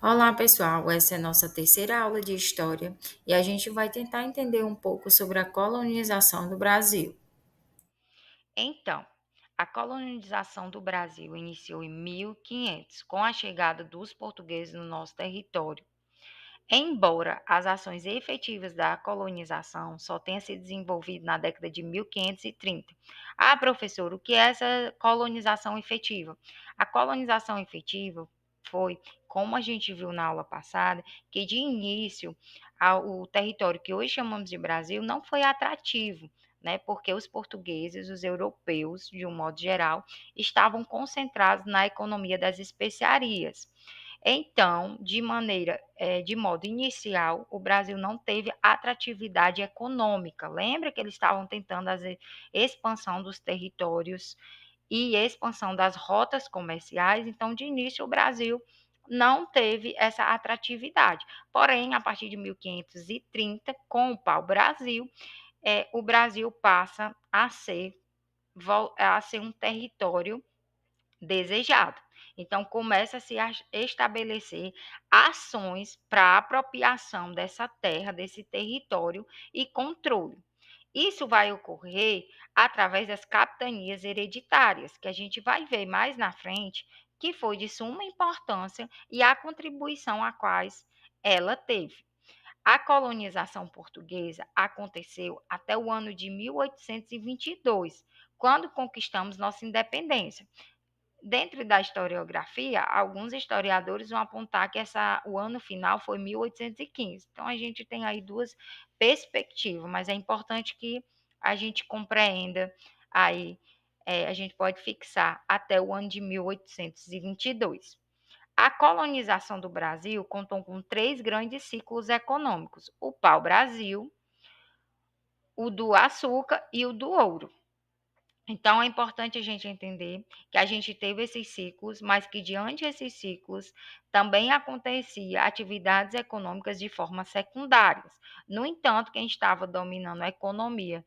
Olá, pessoal. Essa é a nossa terceira aula de história e a gente vai tentar entender um pouco sobre a colonização do Brasil. Então, a colonização do Brasil iniciou em 1500, com a chegada dos portugueses no nosso território. Embora as ações efetivas da colonização só tenham se desenvolvido na década de 1530. Ah, professor, o que é essa colonização efetiva? A colonização efetiva foi, como a gente viu na aula passada, que de início o território que hoje chamamos de Brasil não foi atrativo, né? Porque os portugueses, os europeus, de um modo geral, estavam concentrados na economia das especiarias. Então, de modo inicial, o Brasil não teve atratividade econômica. Lembra que eles estavam tentando fazer expansão dos territórios e expansão das rotas comerciais? Então, de início, o Brasil não teve essa atratividade. Porém, a partir de 1530, com o pau-brasil, o Brasil passa a ser um território desejado. Então, começa a se estabelecer ações para apropriação dessa terra, desse território e controle. Isso vai ocorrer através das capitanias hereditárias, que a gente vai ver mais na frente, que foi de suma importância e a contribuição a quais ela teve. A colonização portuguesa aconteceu até o ano de 1822, quando conquistamos nossa independência. Dentro da historiografia, alguns historiadores vão apontar que o ano final foi 1815. Então, a gente tem aí duas perspectivas, mas é importante que a gente compreenda aí, a gente pode fixar até o ano de 1822. A colonização do Brasil contou com três grandes ciclos econômicos: o pau-brasil, o do açúcar e o do ouro. Então, é importante a gente entender que a gente teve esses ciclos, mas que diante desses ciclos também acontecia atividades econômicas de forma secundárias. No entanto, quem estava dominando a economia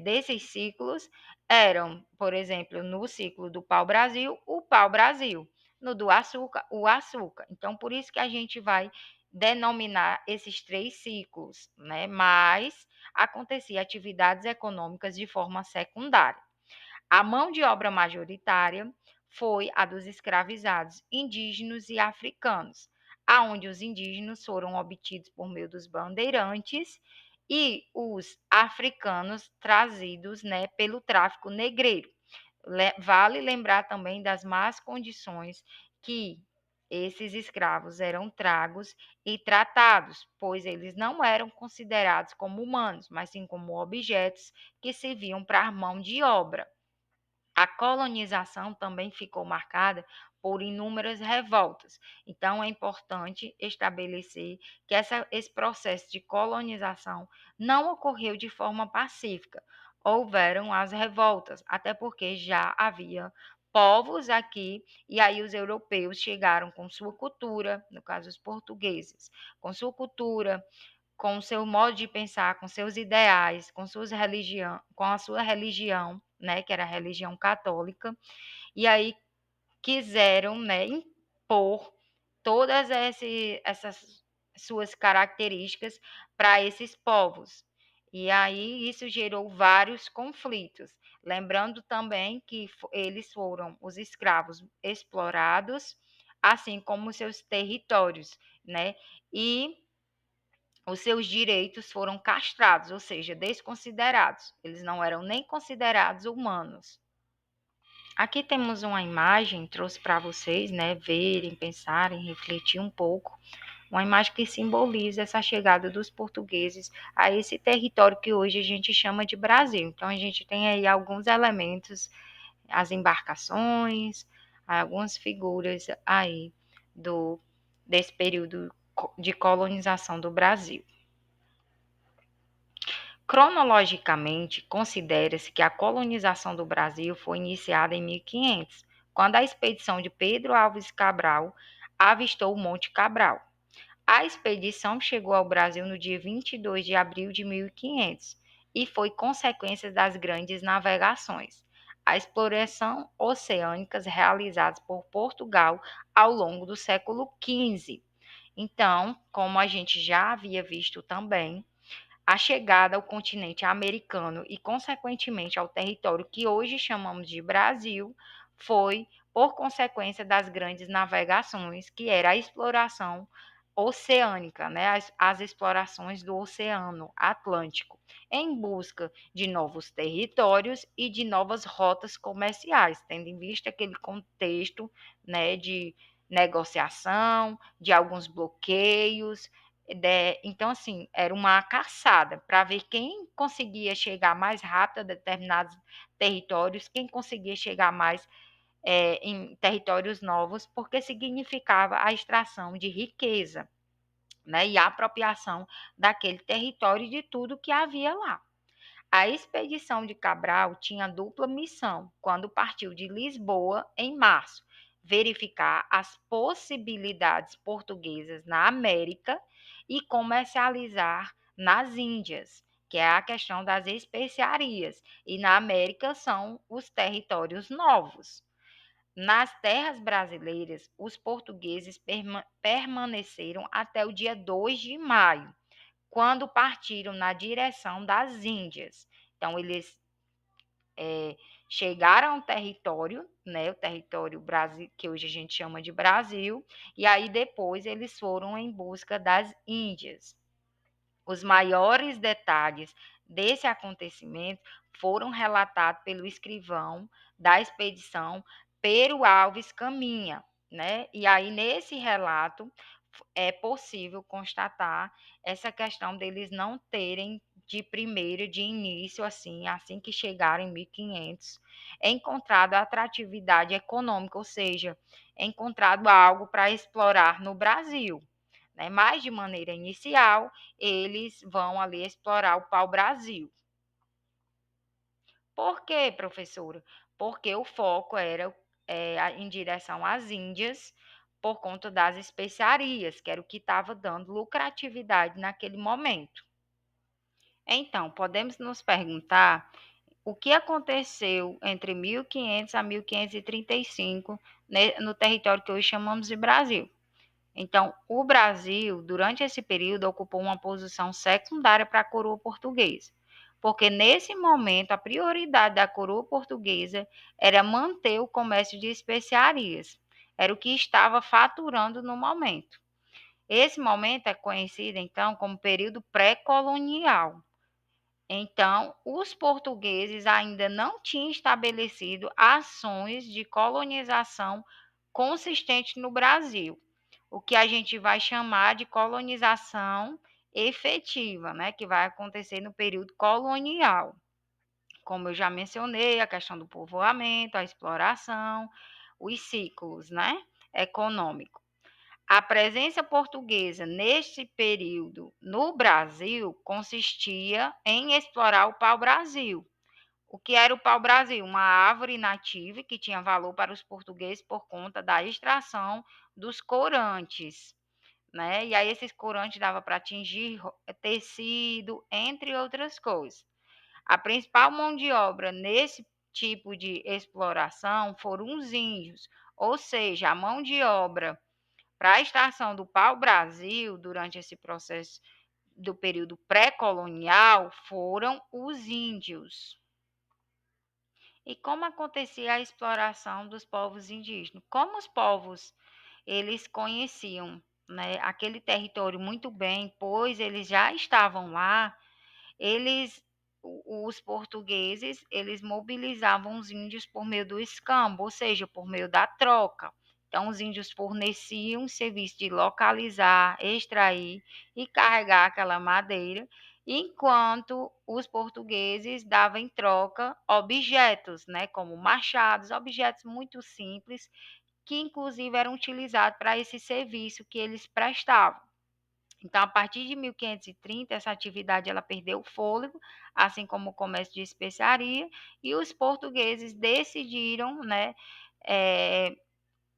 desses ciclos eram, por exemplo, no ciclo do pau-brasil, o pau-brasil, no do açúcar, o açúcar. Então, por isso que a gente vai denominar esses três ciclos, né? Mas acontecia atividades econômicas de forma secundária. A mão de obra majoritária foi a dos escravizados indígenas e africanos, aonde os indígenas foram obtidos por meio dos bandeirantes e os africanos trazidos, né, pelo tráfico negreiro. Vale lembrar também das más condições que esses escravos eram tragos e tratados, pois eles não eram considerados como humanos, mas sim como objetos que serviam para a mão de obra. A colonização também ficou marcada por inúmeras revoltas. Então, é importante estabelecer que esse processo de colonização não ocorreu de forma pacífica. Houveram as revoltas, até porque já havia povos aqui, e aí os europeus chegaram com sua cultura, no caso os portugueses, com sua cultura, com o seu modo de pensar, com seus ideais, com a sua religião, né, que era a religião católica, e aí quiseram, né, impor todas essas suas características para esses povos. E aí isso gerou vários conflitos. Lembrando também que eles foram os escravos explorados, assim como seus territórios, né? E os seus direitos foram castrados, ou seja, desconsiderados. Eles não eram nem considerados humanos. Aqui temos uma imagem, trouxe para vocês, né, verem, pensarem, refletir um pouco. Uma imagem que simboliza essa chegada dos portugueses a esse território que hoje a gente chama de Brasil. Então, a gente tem aí alguns elementos, as embarcações, algumas figuras aí do, desse período de colonização do Brasil. Cronologicamente, considera-se que a colonização do Brasil foi iniciada em 1500, quando a expedição de Pedro Alves Cabral avistou o Monte Cabral. A expedição chegou ao Brasil no dia 22 de abril de 1500 e foi consequência das grandes navegações. a exploração oceânicas realizadas por Portugal ao longo do século XV. Então, como a gente já havia visto também, a chegada ao continente americano e, consequentemente, ao território que hoje chamamos de Brasil, foi por consequência das grandes navegações, que era a exploração oceânica, né? As explorações do Oceano Atlântico, em busca de novos territórios e de novas rotas comerciais, tendo em vista aquele contexto, né, de negociação, de alguns bloqueios, então, assim, era uma caçada para ver quem conseguia chegar mais rápido a determinados territórios, quem conseguia chegar mais em territórios novos, porque significava a extração de riqueza, né, e a apropriação daquele território e de tudo que havia lá. A expedição de Cabral tinha dupla missão quando partiu de Lisboa em março: verificar as possibilidades portuguesas na América e comercializar nas Índias, que é a questão das especiarias, e na América são os territórios novos. Nas terras brasileiras, os portugueses permaneceram até o dia 2 de maio, quando partiram na direção das Índias. Então, eles chegaram ao território, né, o território Brasil, que hoje a gente chama de Brasil, e aí depois eles foram em busca das Índias. Os maiores detalhes desse acontecimento foram relatados pelo escrivão da expedição, Pero Alves Caminha, né? E aí, nesse relato, é possível constatar essa questão deles não terem de primeiro, de início, assim que chegaram em 1500, encontrado atratividade econômica, ou seja, encontrado algo para explorar no Brasil, né? Mas de maneira inicial, eles vão ali explorar o pau-brasil. Por quê, professora? Porque o foco era em direção às Índias, por conta das especiarias, que era o que estava dando lucratividade naquele momento. Então, podemos nos perguntar o que aconteceu entre 1500 a 1535 no território que hoje chamamos de Brasil. Então, o Brasil, durante esse período, ocupou uma posição secundária para a coroa portuguesa, porque nesse momento a prioridade da coroa portuguesa era manter o comércio de especiarias, era o que estava faturando no momento. Esse momento é conhecido, então, como período pré-colonial. Então, os portugueses ainda não tinham estabelecido ações de colonização consistente no Brasil, o que a gente vai chamar de colonização efetiva, né, que vai acontecer no período colonial. Como eu já mencionei, a questão do povoamento, a exploração, os ciclos, né, econômicos. A presença portuguesa neste período no Brasil consistia em explorar o pau-brasil. O que era o pau-brasil? Uma árvore nativa que tinha valor para os portugueses por conta da extração dos corantes, né? E aí esses corantes dava para atingir tecido, entre outras coisas. A principal mão de obra nesse tipo de exploração foram os índios, ou seja, a mão de obra para a extração do pau-brasil, durante esse processo do período pré-colonial, foram os índios. E como acontecia a exploração dos povos indígenas? Como os povos eles conheciam, né, aquele território muito bem, pois eles já estavam lá, eles os portugueses, eles mobilizavam os índios por meio do escambo, ou seja, por meio da troca. Então, os índios forneciam o serviço de localizar, extrair e carregar aquela madeira, enquanto os portugueses davam em troca objetos, né, como machados, objetos muito simples, que inclusive eram utilizados para esse serviço que eles prestavam. Então, a partir de 1530, essa atividade ela perdeu o fôlego, assim como o comércio de especiaria, e os portugueses decidiram, né, eh,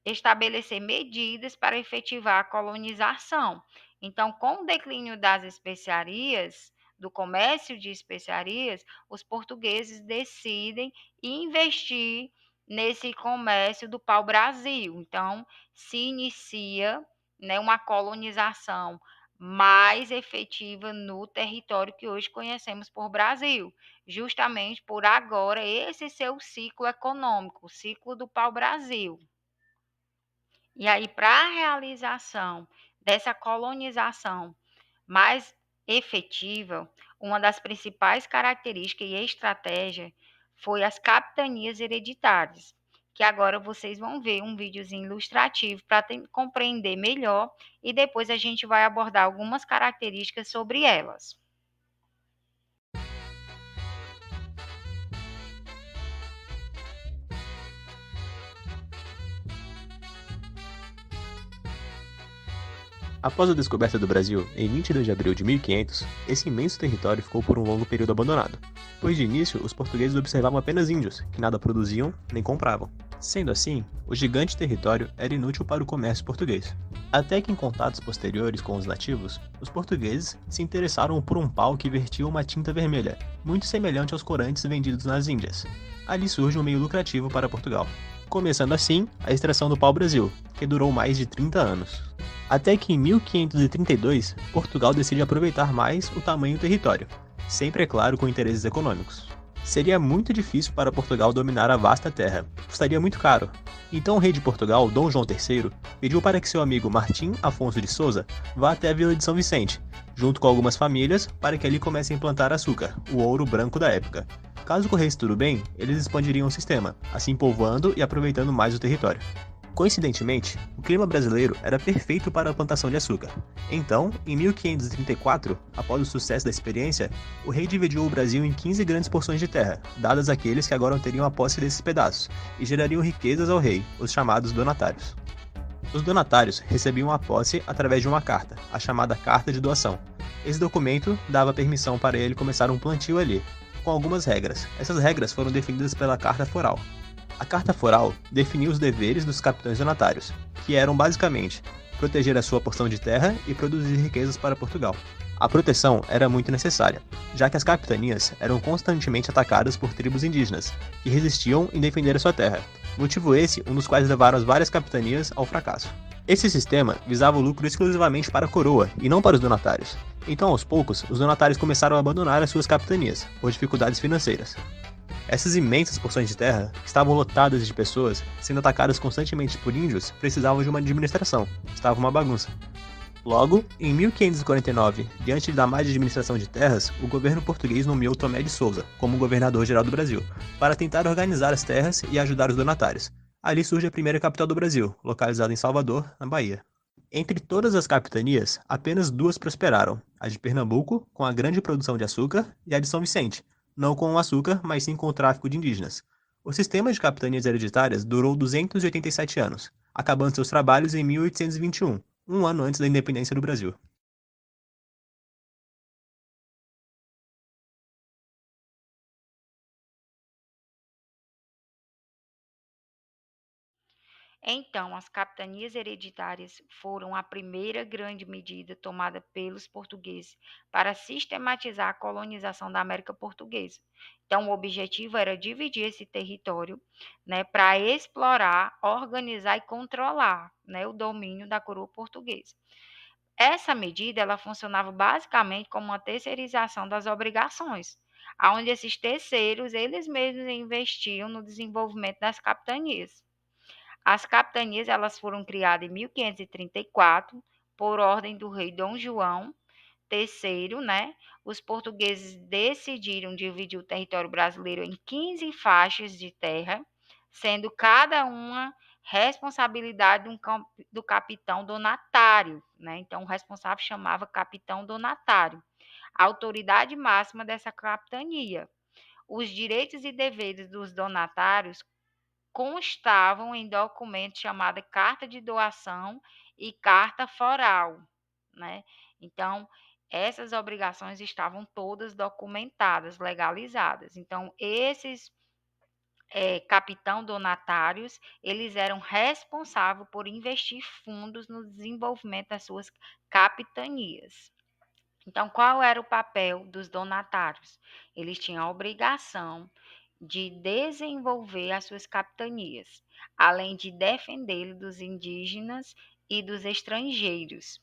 estabelecer medidas para efetivar a colonização. Então, com o declínio das especiarias, do comércio de especiarias, os portugueses decidem investir nesse comércio do pau-brasil. Então, se inicia, né, uma colonização mais efetiva no território que hoje conhecemos por Brasil, justamente por agora esse ser o ciclo econômico, o ciclo do pau-brasil. E aí, para a realização dessa colonização mais efetiva, uma das principais características e estratégia foi as capitanias hereditárias, que agora vocês vão ver um videozinho ilustrativo para compreender melhor e depois a gente vai abordar algumas características sobre elas. Após a descoberta do Brasil, em 22 de abril de 1500, esse imenso território ficou por um longo período abandonado, pois de início os portugueses observavam apenas índios, que nada produziam nem compravam. Sendo assim, o gigante território era inútil para o comércio português. Até que em contatos posteriores com os nativos, os portugueses se interessaram por um pau que vertia uma tinta vermelha, muito semelhante aos corantes vendidos nas Índias. Ali surge um meio lucrativo para Portugal. Começando assim a extração do pau-brasil, que durou mais de 30 anos. Até que em 1532, Portugal decide aproveitar mais o tamanho do território, sempre, é claro, com interesses econômicos. Seria muito difícil para Portugal dominar a vasta terra, custaria muito caro. Então o rei de Portugal, Dom João III, pediu para que seu amigo Martim Afonso de Souza vá até a vila de São Vicente, junto com algumas famílias, para que ali comece a implantar açúcar, o ouro branco da época. Caso corresse tudo bem, eles expandiriam o sistema, assim povoando e aproveitando mais o território. Coincidentemente, o clima brasileiro era perfeito para a plantação de açúcar. Então, em 1534, após o sucesso da experiência, o rei dividiu o Brasil em 15 grandes porções de terra, dadas àqueles que agora teriam a posse desses pedaços, e gerariam riquezas ao rei, os chamados donatários. Os donatários recebiam a posse através de uma carta, a chamada Carta de Doação. Esse documento dava permissão para ele começar um plantio ali, com algumas regras. Essas regras foram definidas pela Carta Foral. A Carta Foral definiu os deveres dos capitães donatários, que eram basicamente proteger a sua porção de terra e produzir riquezas para Portugal. A proteção era muito necessária, já que as capitanias eram constantemente atacadas por tribos indígenas, que resistiam em defender a sua terra, motivo esse um dos quais levaram as várias capitanias ao fracasso. Esse sistema visava o lucro exclusivamente para a coroa e não para os donatários. Então, aos poucos, os donatários começaram a abandonar as suas capitanias, por dificuldades financeiras. Essas imensas porções de terra, que estavam lotadas de pessoas, sendo atacadas constantemente por índios, precisavam de uma administração. Estava uma bagunça. Logo, em 1549, diante da má administração de terras, o governo português nomeou Tomé de Souza como governador-geral do Brasil, para tentar organizar as terras e ajudar os donatários. Ali surge a primeira capital do Brasil, localizada em Salvador, na Bahia. Entre todas as capitanias, apenas duas prosperaram, a de Pernambuco, com a grande produção de açúcar, e a de São Vicente, não com o açúcar, mas sim com o tráfico de indígenas. O sistema de capitanias hereditárias durou 287 anos, acabando seus trabalhos em 1821, um ano antes da independência do Brasil. Então, as capitanias hereditárias foram a primeira grande medida tomada pelos portugueses para sistematizar a colonização da América Portuguesa. Então, o objetivo era dividir esse território, né, para explorar, organizar e controlar, né, o domínio da coroa portuguesa. Essa medida ela funcionava basicamente como uma terceirização das obrigações, aonde esses terceiros eles mesmos investiam no desenvolvimento das capitanias. As capitanias elas foram criadas em 1534 por ordem do rei Dom João III, né? Os portugueses decidiram dividir o território brasileiro em 15 faixas de terra, sendo cada uma responsabilidade do capitão donatário, né? Então, o responsável chamava capitão donatário, a autoridade máxima dessa capitania. Os direitos e deveres dos donatários constavam em documentos chamada carta de doação e carta foral, né? Então, essas obrigações estavam todas documentadas, legalizadas. Então, esses capitão donatários, eles eram responsáveis por investir fundos no desenvolvimento das suas capitanias. Então, qual era o papel dos donatários? Eles tinham a obrigação de desenvolver as suas capitanias, além de defender dos indígenas e dos estrangeiros,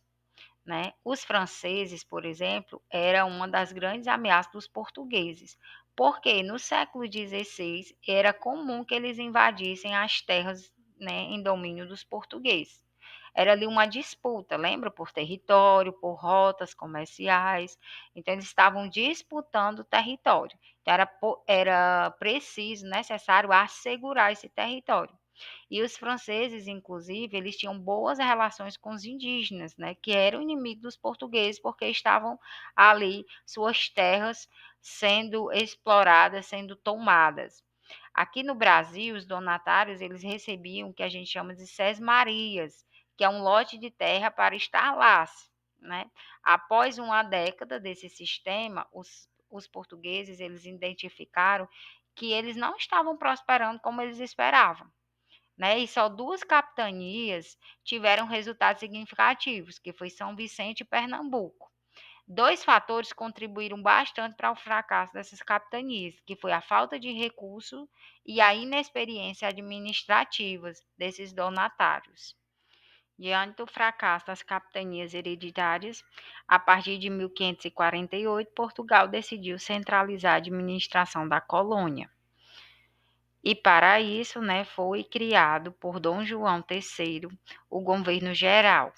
né? Os franceses, por exemplo, era uma das grandes ameaças dos portugueses, porque no século XVI era comum que eles invadissem as terras, né, em domínio dos portugueses. Era ali uma disputa, lembra? Por território, por rotas comerciais. Então, eles estavam disputando o território. Então, era preciso, necessário assegurar esse território. E os franceses, inclusive, eles tinham boas relações com os indígenas, né, que eram inimigos dos portugueses, porque estavam ali suas terras sendo exploradas, sendo tomadas. Aqui no Brasil, os donatários, eles recebiam o que a gente chama de sesmarias, que é um lote de terra para estar lá, né? Após uma década desse sistema, os portugueses, eles identificaram que eles não estavam prosperando como eles esperavam, né? E só duas capitanias tiveram resultados significativos, que foi São Vicente e Pernambuco. Dois fatores contribuíram bastante para o fracasso dessas capitanias, que foi a falta de recurso e a inexperiência administrativa desses donatários. Diante do fracasso das capitanias hereditárias, a partir de 1548, Portugal decidiu centralizar a administração da colônia. E para isso, né, foi criado por Dom João III o governo geral,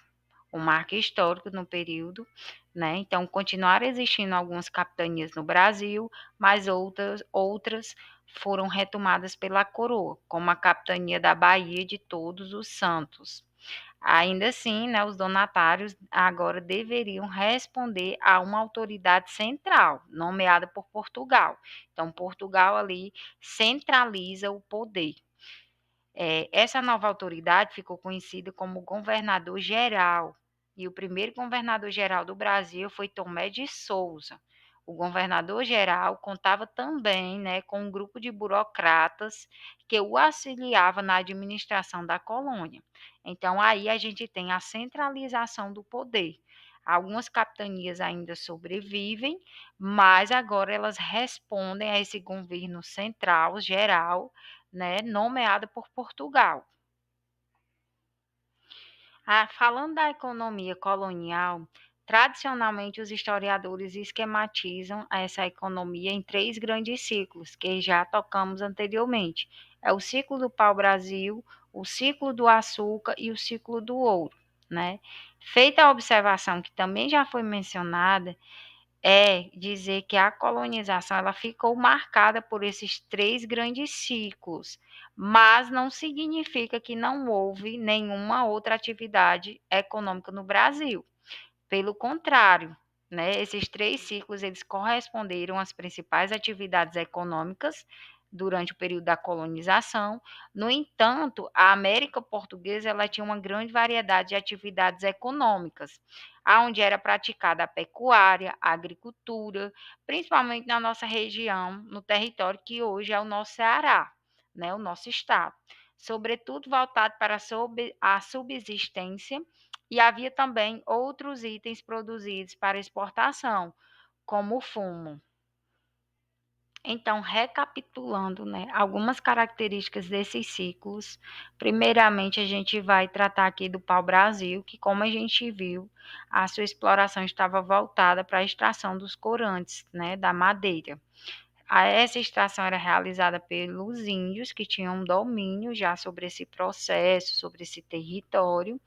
um marco histórico no período, né? Então, continuaram existindo algumas capitanias no Brasil, mas outras foram retomadas pela coroa, como a capitania da Bahia de Todos os Santos. Ainda assim, né, os donatários agora deveriam responder a uma autoridade central, nomeada por Portugal. Então, Portugal ali centraliza o poder. Essa nova autoridade ficou conhecida como governador-geral, e o primeiro governador-geral do Brasil foi Tomé de Souza. O governador-geral contava também, né, com um grupo de burocratas que o auxiliava na administração da colônia. Então, aí a gente tem a centralização do poder. Algumas capitanias ainda sobrevivem, mas agora elas respondem a esse governo central, geral, né, nomeada por Portugal. Falando da economia colonial, tradicionalmente os historiadores esquematizam essa economia em três grandes ciclos, que já tocamos anteriormente. É o ciclo do pau-brasil, o ciclo do açúcar e o ciclo do ouro, né? Feita a observação que também já foi mencionada, dizer que a colonização ela ficou marcada por esses três grandes ciclos, mas não significa que não houve nenhuma outra atividade econômica no Brasil. Pelo contrário, né, esses três ciclos eles corresponderam às principais atividades econômicas durante o período da colonização. No entanto, a América Portuguesa ela tinha uma grande variedade de atividades econômicas, aonde era praticada a pecuária, a agricultura, principalmente na nossa região, no território que hoje é o nosso Ceará, né, o nosso estado, sobretudo voltado para a subsistência, e havia também outros itens produzidos para exportação, como o fumo. Então, recapitulando, né, algumas características desses ciclos. Primeiramente, a gente vai tratar aqui do pau-brasil, que, como a gente viu, a sua exploração estava voltada para a extração dos corantes, né, da madeira. Essa extração era realizada pelos índios, que tinham domínio já sobre esse processo, sobre esse território,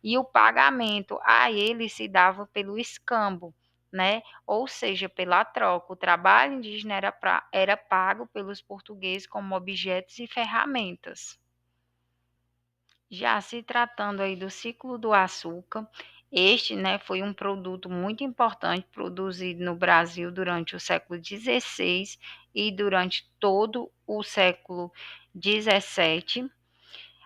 e o pagamento a ele se dava pelo escambo, né? Ou seja, pela troca. O trabalho indígena era pago pelos portugueses como objetos e ferramentas. Já se tratando aí do ciclo do açúcar, este, né, foi um produto muito importante produzido no Brasil durante o século XVI e durante todo o século XVII.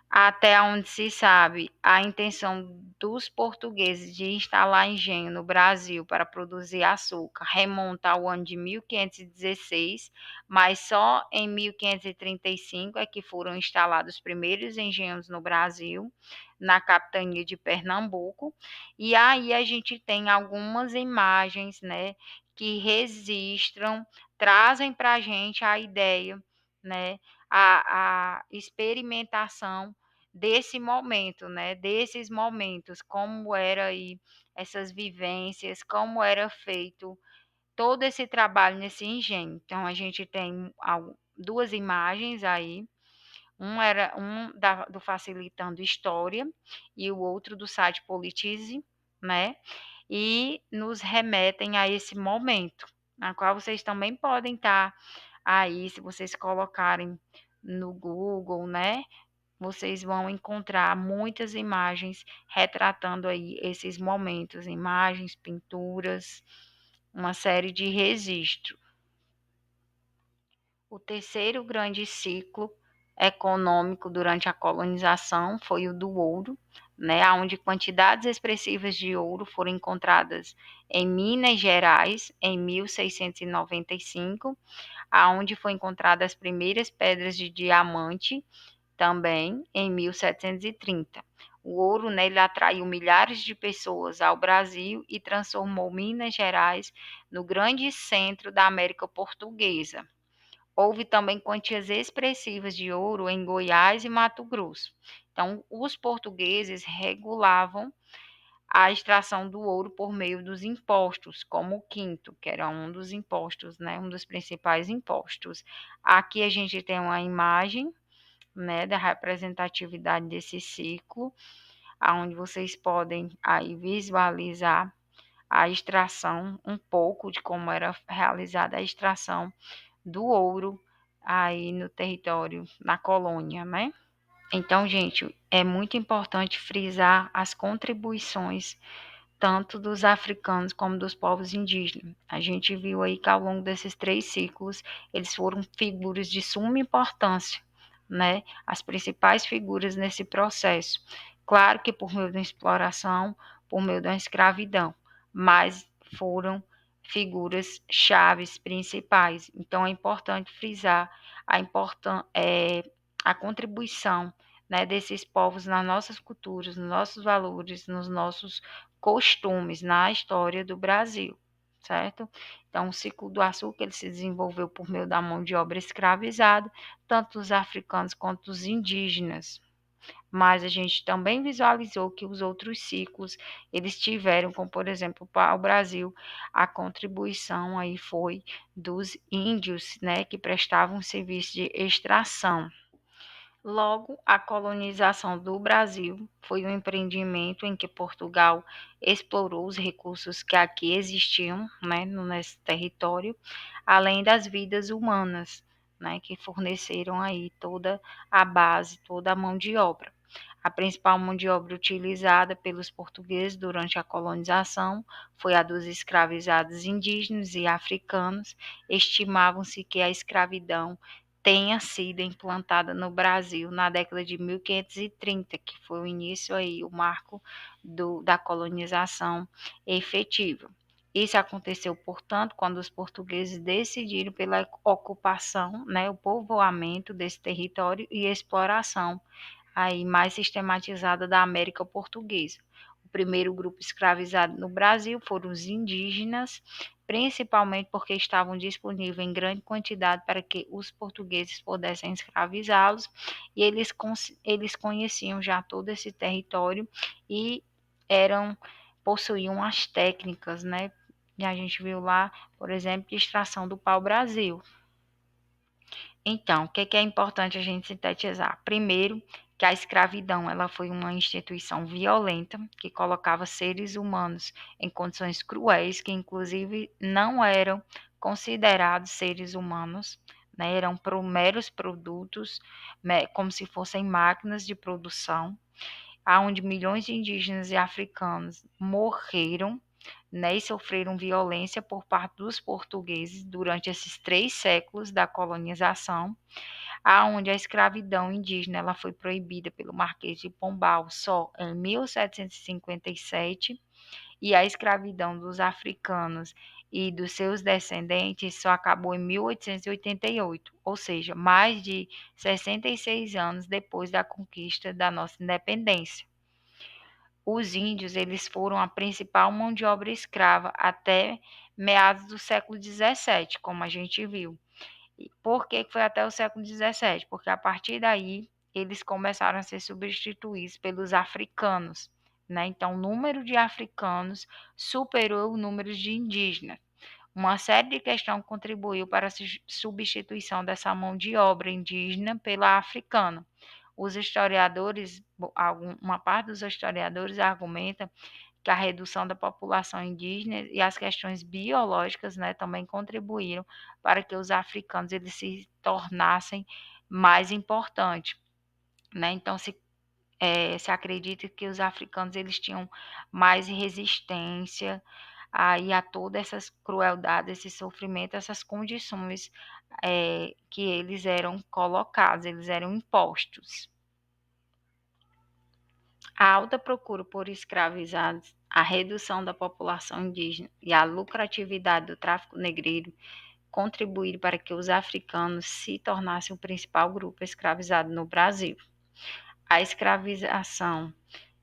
Até onde se sabe, a intenção dos portugueses de instalar engenho no Brasil para produzir açúcar remonta ao ano de 1516, mas só em 1535 é que foram instalados os primeiros engenhos no Brasil, na capitania de Pernambuco. E aí a gente tem algumas imagens, né, que registram, trazem para a gente a ideia, né, a experimentação desse momento, né, desses momentos, como era aí essas vivências, como era feito todo esse trabalho nesse engenho. Então a gente tem 2 imagens aí, do Facilitando História e o outro do site Politize, né, e nos remetem a esse momento, na qual vocês também podem estar aí, se vocês colocarem no Google, né, vocês vão encontrar muitas imagens retratando aí esses momentos, imagens, pinturas, uma série de registros. O terceiro grande ciclo econômico durante a colonização foi o do ouro, né, onde quantidades expressivas de ouro foram encontradas em Minas Gerais em 1695, aonde foi encontradas as primeiras pedras de diamante também em 1730. O ouro, né, ele atraiu milhares de pessoas ao Brasil e transformou Minas Gerais no grande centro da América Portuguesa. Houve também quantias expressivas de ouro em Goiás e Mato Grosso. Então, os portugueses regulavam a extração do ouro por meio dos impostos, como o quinto, que era um dos impostos, né, um dos principais impostos. Aqui a gente tem uma imagem, né, da representatividade desse ciclo, aonde vocês podem aí visualizar a extração, um pouco de como era realizada a extração do ouro aí no território, na colônia, né? Então, gente, é muito importante frisar as contribuições tanto dos africanos como dos povos indígenas. A gente viu aí que ao longo desses 3 ciclos, eles foram figuras de suma importância, né? As principais figuras nesse processo. Claro que por meio da exploração, por meio da escravidão, mas foram figuras chaves principais. Então é importante frisar a contribuição, né, desses povos nas nossas culturas, nos nossos valores, nos nossos costumes na história do Brasil, certo? Então, o ciclo do açúcar ele se desenvolveu por meio da mão de obra escravizada, tanto os africanos quanto os indígenas. Mas a gente também visualizou que os outros ciclos eles tiveram, como por exemplo para o Brasil, a contribuição aí foi dos índios, né, que prestavam serviço de extração. Logo, a colonização do Brasil foi um empreendimento em que Portugal explorou os recursos que aqui existiam, né, nesse território, além das vidas humanas, né, que forneceram aí toda a base, toda a mão de obra. A principal mão de obra utilizada pelos portugueses durante a colonização foi a dos escravizados indígenas e africanos. Estimavam-se que a escravidão tenha sido implantada no Brasil na década de 1530, que foi o início aí, o marco da colonização efetiva. Isso aconteceu, portanto, quando os portugueses decidiram pela ocupação, né, o povoamento desse território e exploração aí mais sistematizada da América Portuguesa. O primeiro grupo escravizado no Brasil foram os indígenas, principalmente porque estavam disponíveis em grande quantidade para que os portugueses pudessem escravizá-los, e eles conheciam já todo esse território e possuíam as técnicas, né? E a gente viu lá, por exemplo, de extração do pau-brasil. Então, o que é importante a gente sintetizar? Primeiro, que a escravidão ela foi uma instituição violenta que colocava seres humanos em condições cruéis, que inclusive não eram considerados seres humanos, né? Eram meros produtos, né? Como se fossem máquinas de produção, aonde milhões de indígenas e africanos morreram, né, e sofreram violência por parte dos portugueses durante esses 3 séculos da colonização, aonde a escravidão indígena ela foi proibida pelo Marquês de Pombal só em 1757, e a escravidão dos africanos e dos seus descendentes só acabou em 1888, ou seja, mais de 66 anos depois da conquista da nossa independência. Os índios, eles foram a principal mão de obra escrava até meados do século XVII, como a gente viu. E por que foi até o século XVII? Porque a partir daí eles começaram a ser substituídos pelos africanos, né? Então, o número de africanos superou o número de indígenas. Uma série de questões contribuiu para a substituição dessa mão de obra indígena pela africana. Os historiadores, uma parte dos historiadores argumenta que a redução da população indígena e as questões biológicas, né, também contribuíram para que os africanos eles se tornassem mais importantes, né? Então se acredita que os africanos eles tinham mais resistência aí a todas essas crueldades, esse sofrimento, essas condições que eles eram colocados, eles eram impostos. A alta procura por escravizados, a redução da população indígena e a lucratividade do tráfico negreiro contribuíram para que os africanos se tornassem o principal grupo escravizado no Brasil. A escravização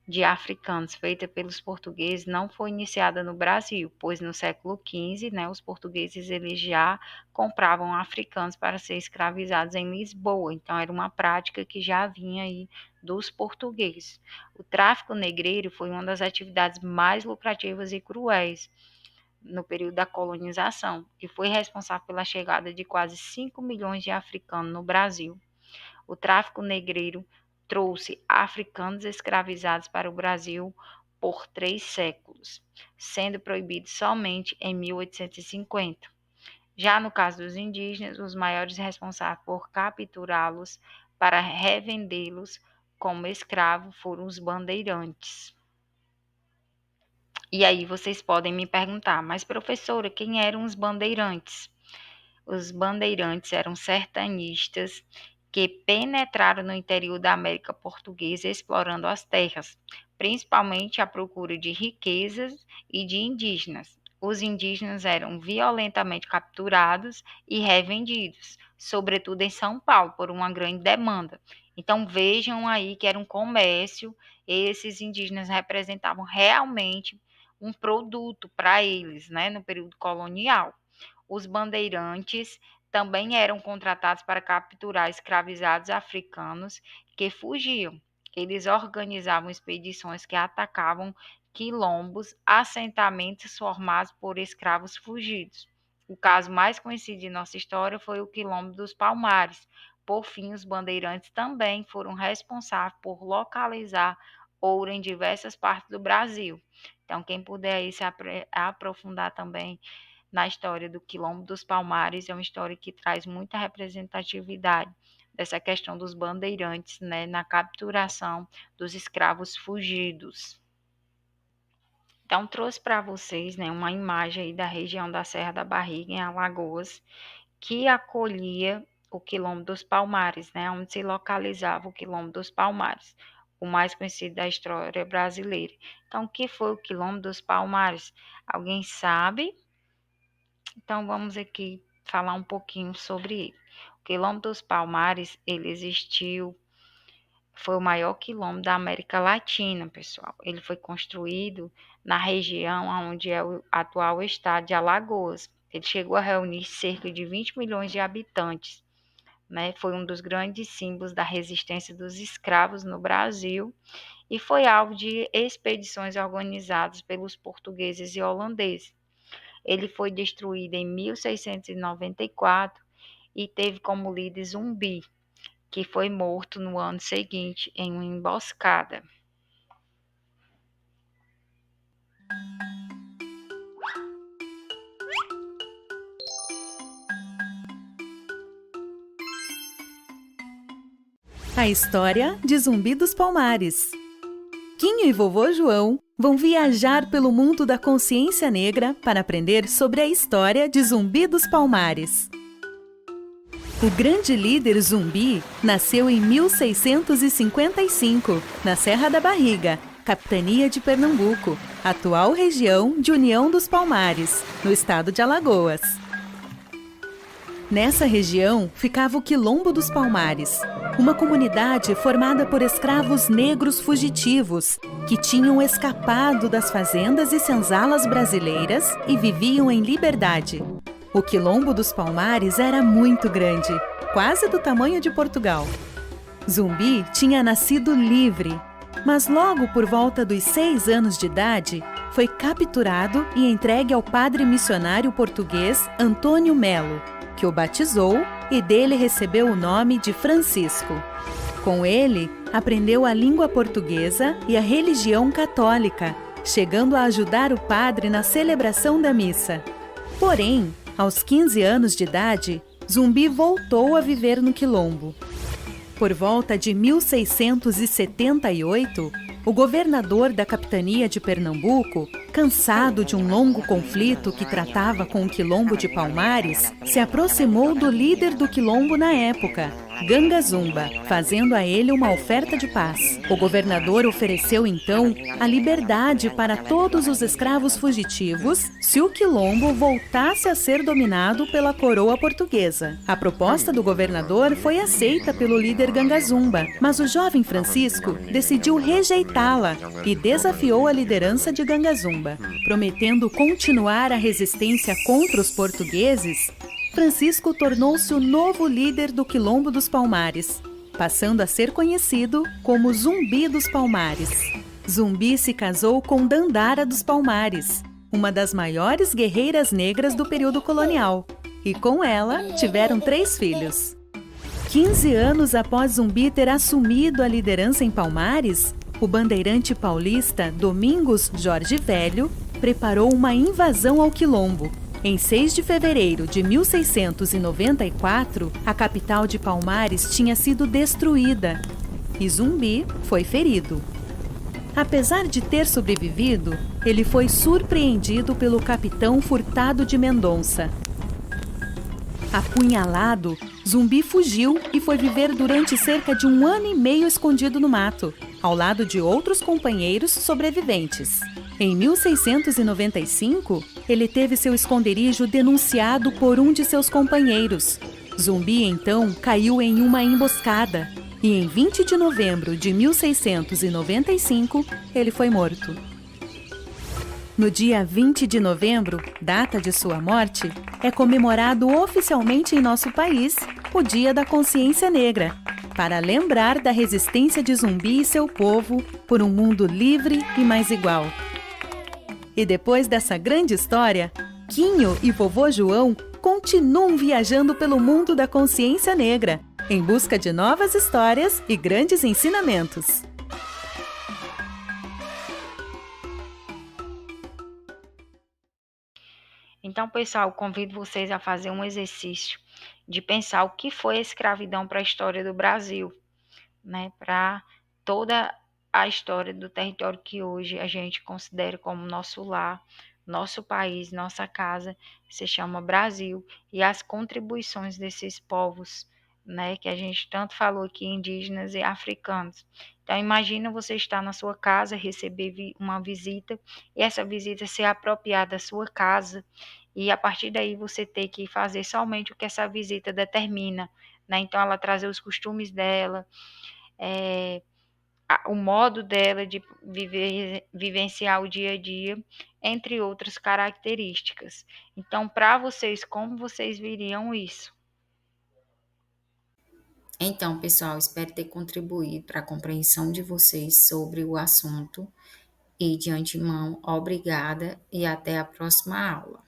de africanos feita pelos portugueses não foi iniciada no Brasil, pois no século XV, né, os portugueses eles já compravam africanos para ser escravizados em Lisboa, então era uma prática que já vinha aí dos portugueses. O tráfico negreiro foi uma das atividades mais lucrativas e cruéis no período da colonização e foi responsável pela chegada de quase 5 milhões de africanos no Brasil. O tráfico negreiro trouxe africanos escravizados para o Brasil por 3 séculos, sendo proibido somente em 1850. Já no caso dos indígenas, os maiores responsáveis por capturá-los para revendê-los como escravo foram os bandeirantes. E aí vocês podem me perguntar, mas professora, quem eram os bandeirantes? Os bandeirantes eram sertanistas que penetraram no interior da América Portuguesa explorando as terras, principalmente à procura de riquezas e de indígenas. Os indígenas eram violentamente capturados e revendidos, sobretudo em São Paulo, por uma grande demanda. Então vejam aí que era um comércio, esses indígenas representavam realmente um produto para eles, né, no período colonial. Os bandeirantes também eram contratados para capturar escravizados africanos que fugiam. Eles organizavam expedições que atacavam quilombos, assentamentos formados por escravos fugidos. O caso mais conhecido de nossa história foi o Quilombo dos Palmares. Por fim, os bandeirantes também foram responsáveis por localizar ouro em diversas partes do Brasil. Então, quem puder aí se aprofundar também na história do Quilombo dos Palmares, é uma história que traz muita representatividade dessa questão dos bandeirantes, né, na capturação dos escravos fugidos. Então, trouxe para vocês, né, uma imagem aí da região da Serra da Barriga, em Alagoas, que acolhia o Quilombo dos Palmares, né, onde se localizava o Quilombo dos Palmares, o mais conhecido da história brasileira. Então, o que foi o Quilombo dos Palmares? Alguém sabe? Então, vamos aqui falar um pouquinho sobre ele. O Quilombo dos Palmares, ele existiu, foi o maior quilombo da América Latina, pessoal. Ele foi construído na região onde é o atual estado de Alagoas. Ele chegou a reunir cerca de 20 milhões de habitantes, né? Foi um dos grandes símbolos da resistência dos escravos no Brasil e foi alvo de expedições organizadas pelos portugueses e holandeses. Ele foi destruído em 1694 e teve como líder Zumbi, que foi morto no ano seguinte em uma emboscada. A história de Zumbi dos Palmares. Quinho e vovô João vão viajar pelo mundo da consciência negra para aprender sobre a história de Zumbi dos Palmares. O grande líder Zumbi nasceu em 1655, na Serra da Barriga, capitania de Pernambuco, atual região de União dos Palmares, no estado de Alagoas. Nessa região ficava o Quilombo dos Palmares, uma comunidade formada por escravos negros fugitivos que tinham escapado das fazendas e senzalas brasileiras e viviam em liberdade. O Quilombo dos Palmares era muito grande, quase do tamanho de Portugal. Zumbi tinha nascido livre, mas logo por volta dos 6 anos de idade, foi capturado e entregue ao padre missionário português Antônio Melo, que o batizou e dele recebeu o nome de Francisco. Com ele, aprendeu a língua portuguesa e a religião católica, chegando a ajudar o padre na celebração da missa. Porém, aos 15 anos de idade, Zumbi voltou a viver no Quilombo. Por volta de 1678, o governador da capitania de Pernambuco, cansado de um longo conflito que tratava com o Quilombo de Palmares, se aproximou do líder do Quilombo na época, Ganga Zumba, fazendo a ele uma oferta de paz. O governador ofereceu então a liberdade para todos os escravos fugitivos se o Quilombo voltasse a ser dominado pela coroa portuguesa. A proposta do governador foi aceita pelo líder Ganga Zumba, mas o jovem Francisco decidiu rejeitá-la e desafiou a liderança de Ganga Zumba. Prometendo continuar a resistência contra os portugueses, Francisco tornou-se o novo líder do Quilombo dos Palmares, passando a ser conhecido como Zumbi dos Palmares. Zumbi se casou com Dandara dos Palmares, uma das maiores guerreiras negras do período colonial, e com ela tiveram 3 filhos. 15 anos após Zumbi ter assumido a liderança em Palmares, o bandeirante paulista Domingos Jorge Velho preparou uma invasão ao Quilombo. Em 6 de fevereiro de 1694, a capital de Palmares tinha sido destruída e Zumbi foi ferido. Apesar de ter sobrevivido, ele foi surpreendido pelo capitão Furtado de Mendonça. Apunhalado, Zumbi fugiu e foi viver durante cerca de 1 ano e meio escondido no mato, ao lado de outros companheiros sobreviventes. Em 1695, ele teve seu esconderijo denunciado por um de seus companheiros. Zumbi, então, caiu em uma emboscada e em 20 de novembro de 1695, ele foi morto. No dia 20 de novembro, data de sua morte, é comemorado oficialmente em nosso país o Dia da Consciência Negra, para lembrar da resistência de Zumbi e seu povo por um mundo livre e mais igual. E depois dessa grande história, Quinho e vovô João continuam viajando pelo mundo da consciência negra, em busca de novas histórias e grandes ensinamentos. Então, pessoal, convido vocês a fazer um exercício de pensar o que foi a escravidão para a história do Brasil, né? Para toda a história do território que hoje a gente considera como nosso lar, nosso país, nossa casa, se chama Brasil, e as contribuições desses povos, né, que a gente tanto falou aqui, indígenas e africanos. Então, imagina você estar na sua casa, receber uma visita, e essa visita ser apropriada da sua casa, e a partir daí você ter que fazer somente o que essa visita determina, né? Então, ela trazer os costumes dela, o modo dela de vivenciar o dia a dia, entre outras características. Então, para vocês, como vocês viriam isso? Então, pessoal, espero ter contribuído para a compreensão de vocês sobre o assunto e, de antemão, obrigada e até a próxima aula.